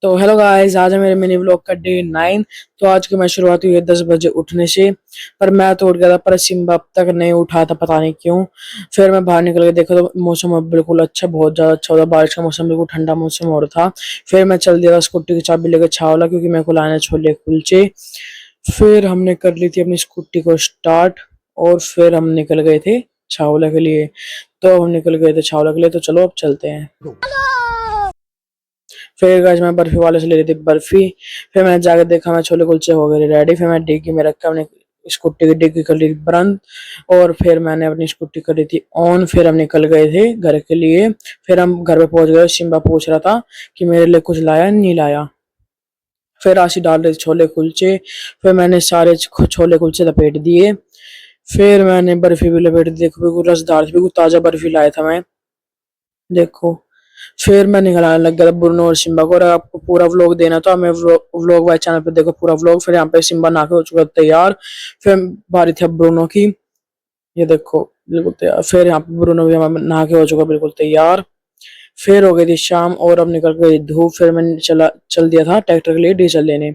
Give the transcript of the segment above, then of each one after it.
तो hello guys, आज है मेरे मिनी व्लॉग का डे 9। तो आज की मैं शुरुआत हुई है 10 बजे उठने से। पर मैं तो उठ गया था, पर सिम्बा अब तक नहीं उठा था, पता नहीं क्यों। फिर मैं बाहर निकल के देखा तो मौसम अब बिल्कुल अच्छा, बहुत ज़्यादा अच्छा होता, बारिश का मौसम, बिल्कुल ठंडा मौसम हो रहा था। फिर मैं चल दिया था स्कूटी की चाबी लेकर छावला, क्योंकि मेरे को लाना है छोले कुलचे। फिर हमने कर ली थी अपनी स्कूटी को स्टार्ट, और फिर हम निकल गए थे छावला के लिए। तो हम निकल गए थे छावला के लिए, तो चलो अब चलते हैं। फिर गाइस मैं बर्फी वाले से ले ली थी बर्फी। फिर मैंने जाकर देखा, मैं छोले कुलचे हो गए रेडी। फिर मैं डिग्गी में रखा, अपने स्कूटी की डिग्गी कर ली थी बंद, और फिर मैंने अपनी स्कूटी कर ली थी ऑन। फिर हम निकल गए थे घर के लिए। फिर हम घर पे पहुंच गए, सिम्बा पूछ रहा था कि मेरे लिए कुछ लाया नहीं लाया। फिर आशी डाल रही थी छोले कुलचे। फिर मैंने सारे छोले कुलचे लपेट दिए। फिर मैंने बर्फी भी लपेट दी, देखो बिल्कुल रसदार थी, बिल्कुल ताजा बर्फी लाया था मैं, देखो। फिर मैं निकलने लग गया था ब्रूनो और सिम्बा को। और आपको पूरा व्लॉग देना तो हमें व्लॉग वाइज चैनल पे देखो पूरा व्लॉग। फिर यहाँ पे सिम्बा नहा के हो चुका था तैयार। फिर बारी थी अब ब्रूनो की, ये देखो बिल्कुल तैयार। फिर यहाँ पे ब्रूनो भी हमारा नहा के हो चुका बिल्कुल तैयार। फिर हो गई थी शाम और अब निकल गई धूप। फिर मैंने चल दिया था ट्रैक्टर के लिए डीजल लेने।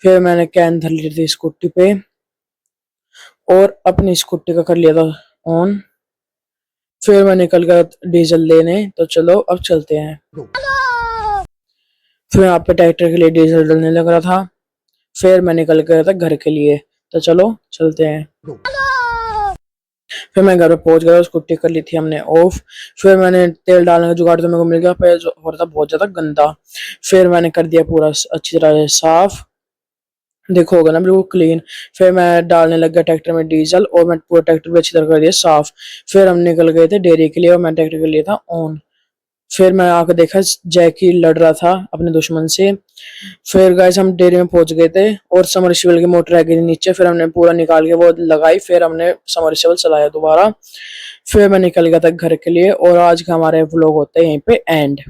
फिर मैंने कैन धर ली थी स्कूटी पे, और अपनी स्कूटी का कर लिया था ऑन। फिर मैं निकल गया डीजल लेने, तो चलो अब चलते हैं। फिर यहाँ पे ट्रैक्टर के लिए डीजल डलने लग रहा था। फिर मैं निकल गया था घर के लिए, तो चलो चलते हैं। फिर मैं घर पे पहुंच गया, स्कूटी कर ली थी हमने ऑफ। फिर मैंने तेल डालने का जुगाड़ तो मेरे को मिल गया, पर हो रहा था बहुत ज्यादा गंदा। फिर मैंने कर दिया पूरा अच्छी तरह से साफ, देखो होगा ना बिल्कुल क्लीन। फिर मैं डालने लग गया ट्रैक्टर में डीजल, और मैं पूरा ट्रैक्टर भी अच्छी तरह कर दिया साफ। फिर हम निकल गए थे डेयरी के लिए, और मैं ट्रैक्टर के लिए था ऑन। फिर मैं आके देखा जैकी लड़ रहा था अपने दुश्मन से। फिर गाइस हम डेयरी में पहुंच गए थे, और समरसेबल की मोटर रह गई थी नीचे। फिर हमने पूरा निकाल के वो लगाई, फिर हमने समरसेबल चलाया दोबारा। फिर मैं निकल गया था घर के लिए, और आज का हमारे व्लॉग होते हैं यहीं पे एंड।